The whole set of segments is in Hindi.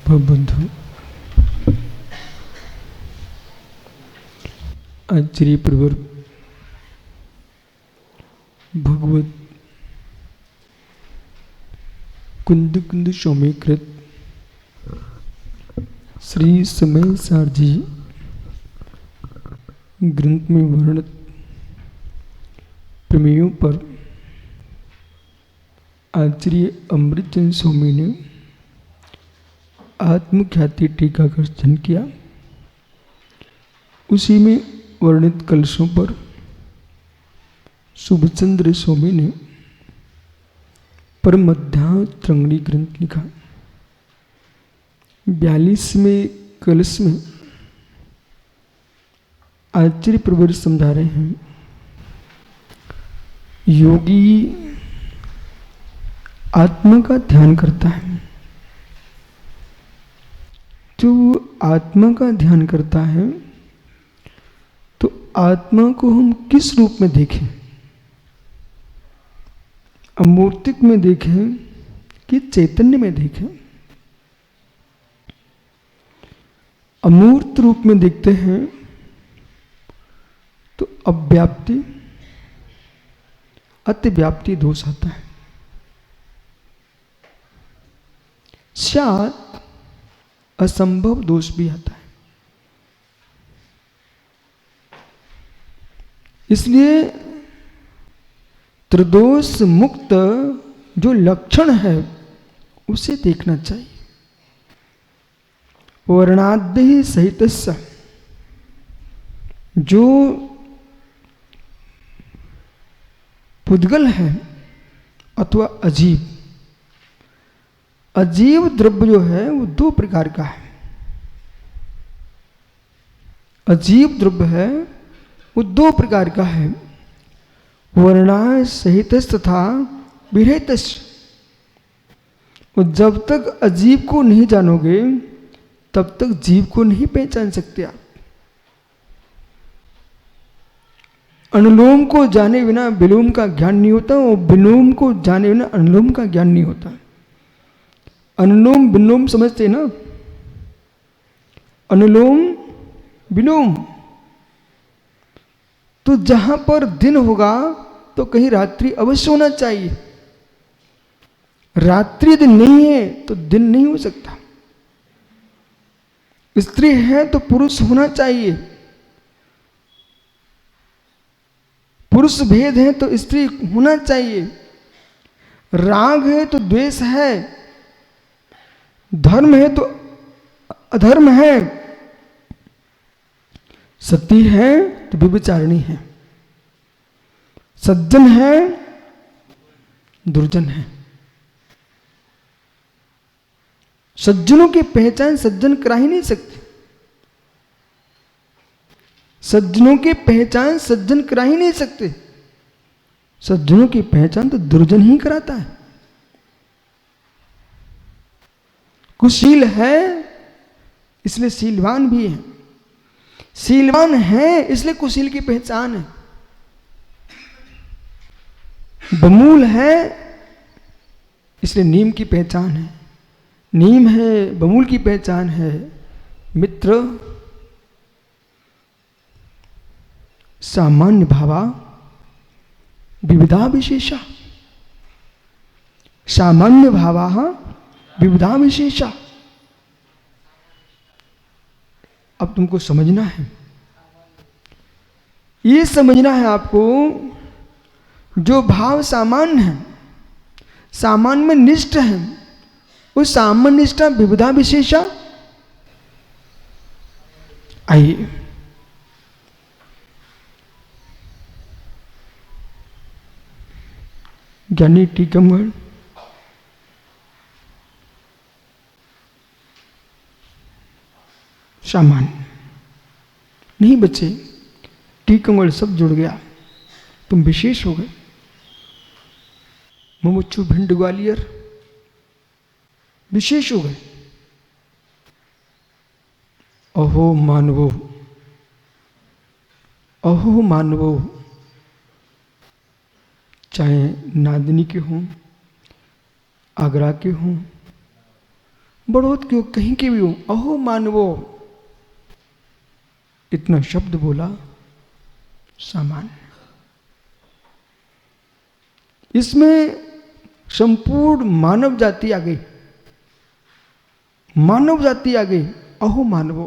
बंधु आचार्य प्रवर भगवत कुंद कुंद सौम्यकृत श्री समय सार जी ग्रंथ में वर्णित प्रमेयों पर आचार्य अमृतचंद स्वामी ने आत्मख्याति टीका का रचन किया। उसी में वर्णित कलशों पर शुभचंद्र स्वामी ने परमध्यात्रिंगणी ग्रंथ लिखा। 42वें कलश में आचार्य प्रवर समझा रहे हैं, योगी आत्मा का ध्यान करता है। जो आत्मा का ध्यान करता है तो आत्मा को हम किस रूप में देखें, अमूर्तिक में देखें कि चैतन्य में देखें। अमूर्त रूप में देखते हैं तो अव्याप्ति अतिव्याप्ति दोष आता है। शायद असंभव दोष भी आता है। इसलिए त्रिदोष मुक्त जो लक्षण है उसे देखना चाहिए। वर्णाद्य सहित जो पुद्गल है अथवा अजीब, अजीव द्रव्य जो है वो दो प्रकार का है। अजीव द्रव्य है वो दो प्रकार का है, वर्णाय सहित तथा विरहित। और जब तक अजीव को नहीं जानोगे तब तक जीव को नहीं पहचान सकते आप। अनुलोम को जाने बिना विलोम का ज्ञान नहीं होता और विलोम को जाने बिना अनुलोम का ज्ञान नहीं होता। अनुलोम विलोम समझते ना, अनुलोम विलोम। तो जहां पर दिन होगा तो कहीं रात्रि अवश्य होना चाहिए। रात्रि दिन नहीं है तो दिन नहीं हो सकता। स्त्री है तो पुरुष होना चाहिए। पुरुष भेद है तो स्त्री होना चाहिए। राग है तो द्वेष है, धर्म है तो अधर्म है, सती है तो व्यभिचारिणी है, सज्जन है दुर्जन है। सज्जनों की पहचान सज्जन करा ही नहीं सकते। सज्जनों की पहचान सज्जन करा ही नहीं सकते। सज्जनों की पहचान तो दुर्जन ही कराता है। कुशील है इसलिए शीलवान भी है, शीलवान है इसलिए कुशील की पहचान है। बमूल है इसलिए नीम की पहचान है, नीम है बमूल की पहचान है। मित्र सामान्य भावा विविधा विशेषा, सामान्य भावा विविधा विशेषा। अब तुमको समझना है, ये समझना है आपको, जो भाव सामान्य है, सामान्य में निष्ठ है, उस सामान्य निष्ठा विविधा विशेषा। आइए ज्ञानी टीकमगढ़ सामान्य नहीं बच्चे, टीकमगढ़ सब जुड़ गया, तुम विशेष हो गए। मुमुक्षु भिंड ग्वालियर विशेष हो गए। अहो मानवो, अहो मानवो, चाहे नादिनी के हों, आगरा के हों, बढ़ोत क्यों कहीं की भी हो, अहो मानवो, इतना शब्द बोला सामान्य। इसमें संपूर्ण मानव जाति आ गई, मानव जाति आ गई। अहो मानवो,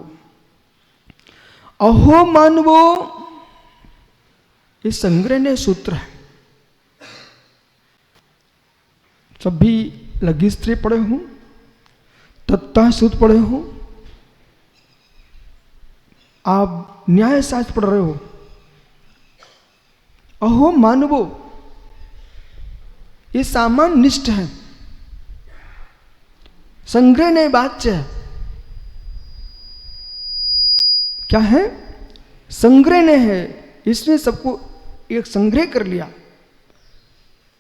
अहो मानवो, ये संग्रहणीय सूत्र है। सभी लघु स्त्री पढ़े हो, तत्ता सूत्र पढ़े हो, आप न्याय शास्त्र पढ़ रहे हो। अहो मानवो, ये सामान्य निष्ठ है, संग्रहणीय वाच्य है। क्या है? संग्रहणीय है, इसने सबको एक संग्रह कर लिया।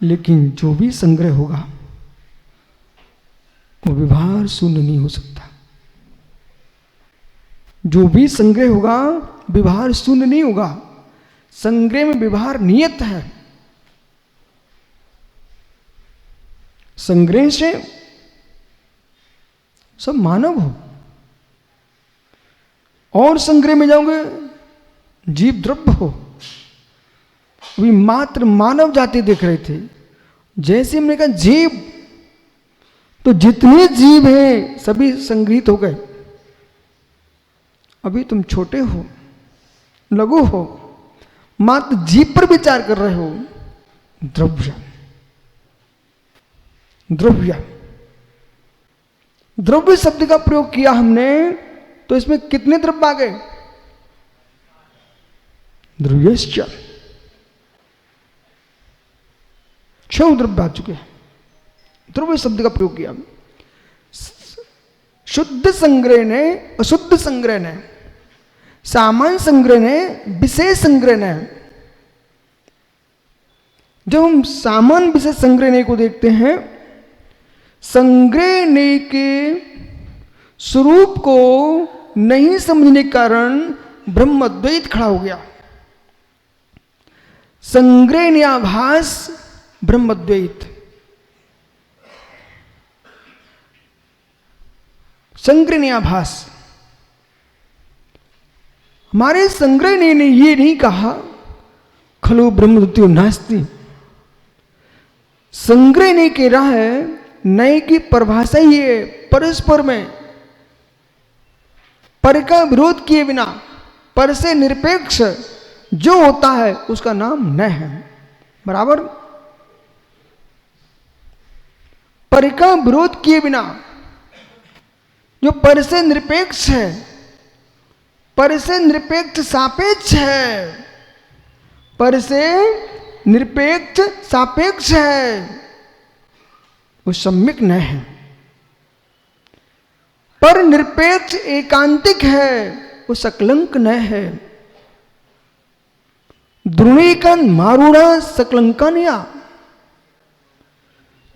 लेकिन जो भी संग्रह होगा वो व्यवहार शून्य नहीं हो सकता। जो भी संग्रह होगा व्यवहार शून्य नहीं होगा। संग्रह में व्यवहार नियत है। संग्रह से सब मानव हो, और संग्रह में जाओगे जीव द्रव्य हो। अभी मात्र मानव जाति देख रहे थे, जैसे हमने कहा जीव, तो जितने जीव हैं सभी संग्रहित हो गए। अभी तुम छोटे हो, लघु हो, मात्र जीव पर विचार कर रहे हो। द्रव्य, द्रव्य, द्रव्य शब्द का प्रयोग किया हमने, तो इसमें कितने द्रव्य आ गए? द्रव्यश्च, 6 द्रव्य आ चुके हैं। द्रव्य शब्द का प्रयोग किया। शुद्ध संग्रह ने, अशुद्ध संग्रह ने, सामान्य संग्रह ने, विशेष संग्रह ने। जब हम सामान्य विशेष संग्रह को देखते हैं, संग्रहने के स्वरूप को नहीं समझने के कारण ब्रह्म अद्वैत खड़ा हो गया। संग्रहण्याभास ब्रह्म अद्वैत। संग्रहण्याभास, हमारे संग्रहणे ने ये नहीं कहा खलु ब्रह्म द्वितीयो नास्ति। संग्रहणे के राह नए की परिभाषा ही है, परस्पर में पर का विरोध किए बिना, पर से निरपेक्ष जो होता है उसका नाम न है। बराबर? पर का विरोध किए बिना, जो पर से निरपेक्ष है, पर से निरपेक्ष सापेक्ष है, पर से निरपेक्ष सापेक्ष है, वो सम्यक न है। पर निरपेक्ष एकांतिक है, वो सकलंक न है। द्रुणीकन मारूढ़ा सकलंकनिया,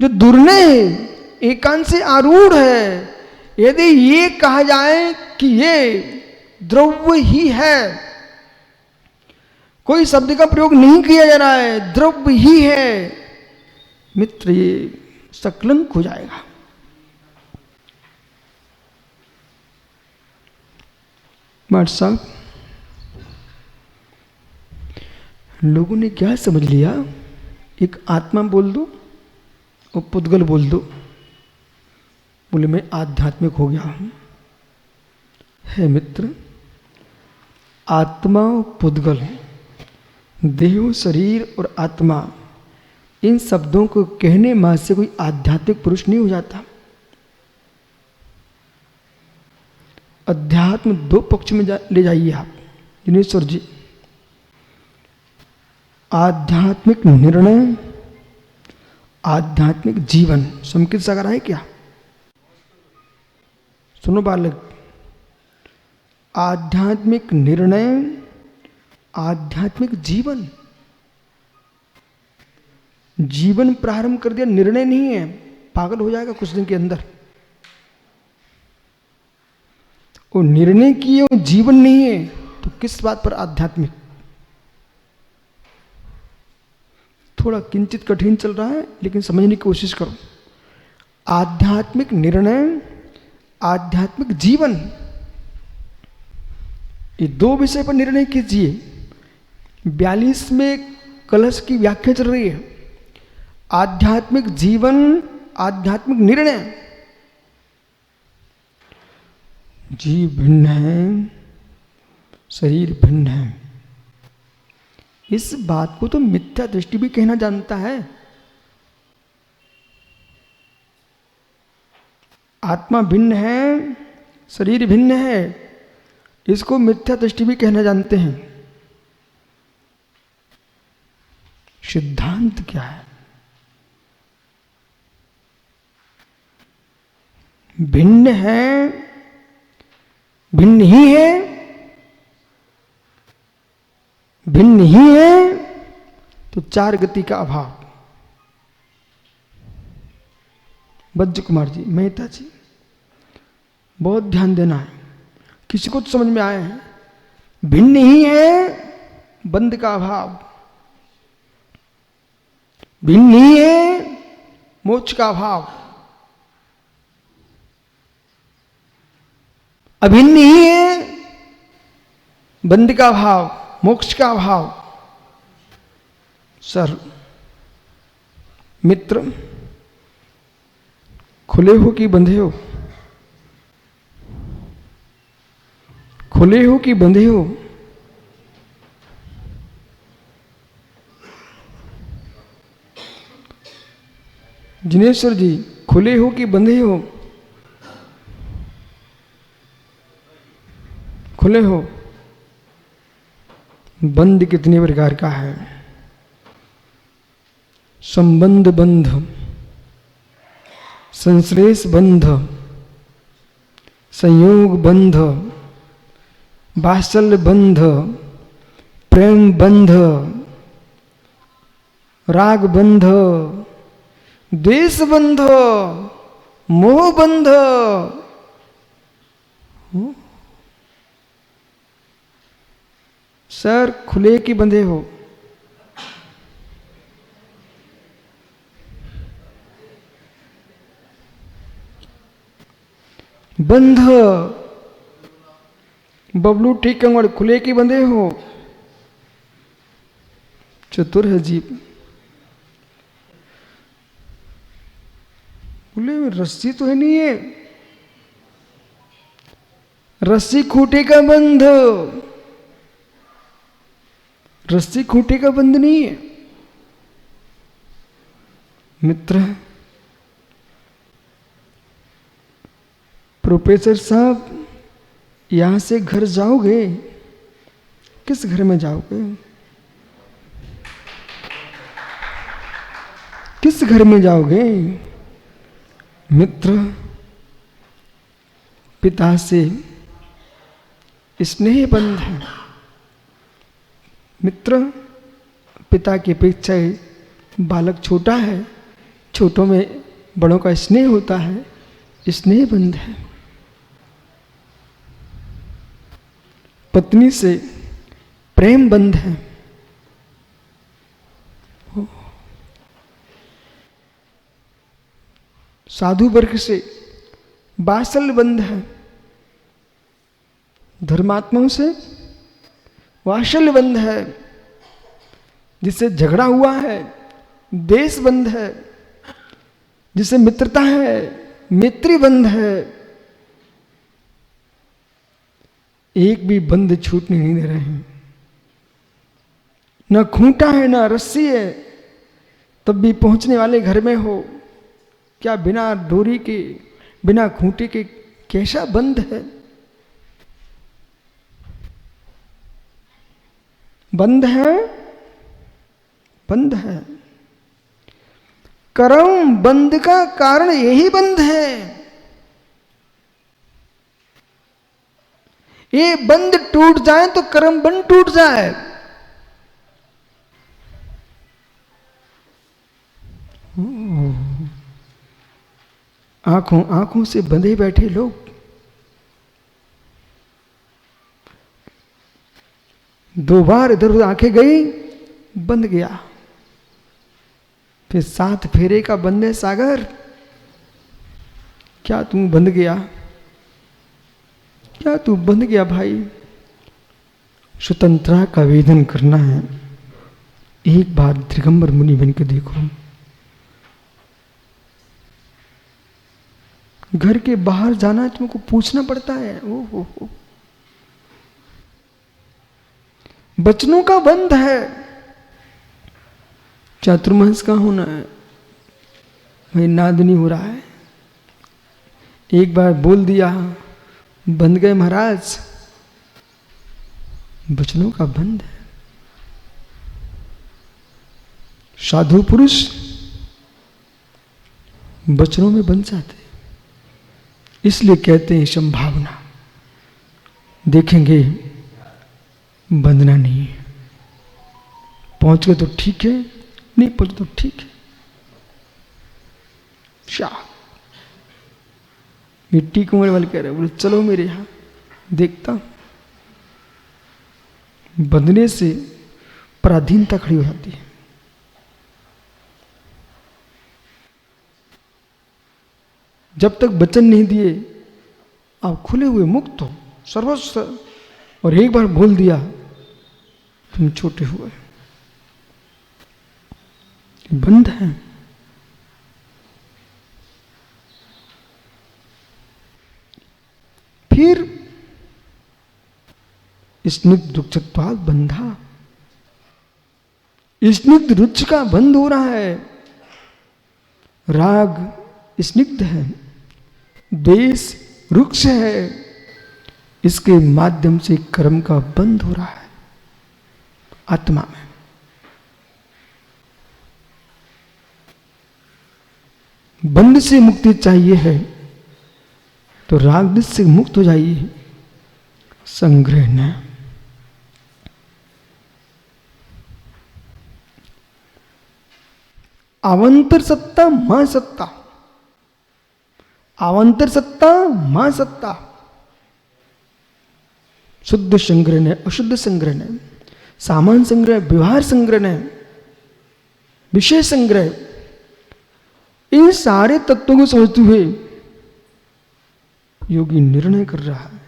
जो दुर्ने है, एकांत से आरूढ़ है। यदि ये कहा जाए कि ये द्रव्य ही है, कोई शब्द का प्रयोग नहीं किया जा रहा है, द्रव्य ही है, मित्र ये सकलंक हो जाएगा। माट साहब, लोगों ने क्या समझ लिया, एक आत्मा बोल दो और पुद्गल बोल दो, बोले मैं आध्यात्मिक हो गया हूं। है मित्र, आत्मा पुद्गल, देह शरीर और आत्मा, इन शब्दों को कहने मात्र से कोई आध्यात्मिक पुरुष नहीं हो जाता। अध्यात्म 2 पक्ष में ले जाइए आप दिनेश्वर जी। आध्यात्मिक निर्णय, आध्यात्मिक जीवन। संकित सागर है क्या? सुनो बालक, आध्यात्मिक निर्णय, आध्यात्मिक जीवन। जीवन प्रारंभ कर दिया, निर्णय नहीं है, पागल हो जाएगा कुछ दिन के अंदर। वो निर्णय किए वो जीवन नहीं है, तो किस बात पर आध्यात्मिक? थोड़ा किंचित कठिन चल रहा है, लेकिन समझने की कोशिश करो। आध्यात्मिक निर्णय, आध्यात्मिक जीवन, ये दो विषय पर निर्णय कीजिए। 42 में कलश की व्याख्या चल रही है, आध्यात्मिक जीवन, आध्यात्मिक निर्णय। जीव भिन्न है, शरीर भिन्न है, इस बात को तो मिथ्या दृष्टि भी कहना जानता है। आत्मा भिन्न है, शरीर भिन्न है, इसको मिथ्या दृष्टि भी कहना जानते हैं। सिद्धांत क्या है? भिन्न है, भिन्न ही है, भिन्न ही है, तो चार गति का अभाव। बज्ज कुमार जी, मेहता जी, बहुत ध्यान देना है, किसी को तो समझ में आया है। भिन्न ही है, बंध का अभाव, भिन्न ही है, मोक्ष का अभाव, अभिन्न ही है, बंध का अभाव, मोक्ष का अभाव। सर, मित्र, खुले हो कि बंधे हो? खुले हो कि बंधे हो? जिनेश्वर जी, खुले हो कि बंधे हो? खुले हो। बंध कितने प्रकार का है? संबंध बंध, संश्लेष बंध, संयोग बंध, वात्सल्य बंध, प्रेम बंध, राग बंध, द्वेष बंध, मोह बंध। सर, खुले कि बंधे हो? बंध। बबलू टीकमगढ़, खुले कि बंधे हो? चतुर है जीव। बोले रस्सी तो है नहीं है, रस्सी खूंटे का बंध, रस्सी खूंटे का बंध नहीं है। मित्र, प्रोफेसर साहब, यहां से घर जाओगे, किस घर में जाओगे? किस घर में जाओगे? मित्र, पिता से स्नेह बंध है। मित्र, पिता की अपेक्षा बालक छोटा है, छोटों में बड़ों का स्नेह होता है, स्नेह बंध है। पत्नी से प्रेम बंध है। साधु वर्ग से वात्सल्य बंध है। धर्मात्माओं से वात्सल्य बंध है। जिससे झगड़ा हुआ है, देश बंध है। जिससे मित्रता है, मैत्री बंध है। एक भी बंध छूटने नहीं दे रहे हैं। न खूंटा है, न रस्सी है, तब भी पहुंचने वाले घर में हो। क्या बिना डोरी के, बिना खूंटे के कैसा बंध है? बंध है, बंध है। कर्म बंध का कारण यही बंध है। ये बंध टूट जाए तो कर्म बंध टूट जाए। आंखों आंखों से बंधे बैठे लोग, दो बार इधर उधर आंखें गई, बंध गया। फिर 7 फेरे का बंद है सागर। क्या तुम बंध गया? क्या तू बंध गया भाई? स्वतंत्रता का आवेदन करना है, एक बार दिगंबर मुनि बन के देखो। घर के बाहर जाना तुमको पूछना पड़ता है। ओ बचनों का बंध है। चातुर्मास का होना है भाई, नाद नहीं हो रहा है। एक बार बोल दिया, बंध गए महाराज। बचनों का बंध है। साधु पुरुष बचनों में बंध जाते, इसलिए कहते हैं संभावना। देखेंगे बंधना नहीं है। पहुंच गए तो ठीक है, नहीं पहुंचे तो ठीक है। शाह मिट्टी कुंवर वाले कह रहे, बोले चलो मेरे यहां देखता। बंधने से पराधीनता खड़ी हो जाती है। जब तक वचन नहीं दिए आप खुले हुए मुक्त हो सर्वस्व, और एक बार बोल दिया तुम छोटे हुए। बंध है। फिर स्निग्ध दुक्षत्वात् बंधा। स्निग्ध रुच का बंध हो रहा है। राग स्निग्ध है, द्वेष रुक्ष है, इसके माध्यम से कर्म का बंध हो रहा है आत्मा में। बंध से मुक्ति चाहिए है तो राग से मुक्त हो जाइए। संग्रह न अवंतर सत्ता मां सत्ता, अवंतर सत्ता मां सत्ता। शुद्ध संग्रह न, अशुद्ध संग्रह न, सामान संग्रह, व्यवहार संग्रह न, विषय संग्रह, इन सारे तत्वों को समझते हुए योगी निर्णय कर रहा है।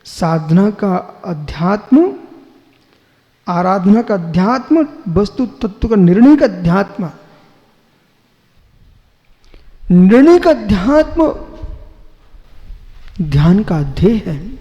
साधना का अध्यात्म, आराधना का अध्यात्म, वस्तु तत्व का निर्णय का अध्यात्म। निर्णय का अध्यात्म ध्यान का ध्येय है।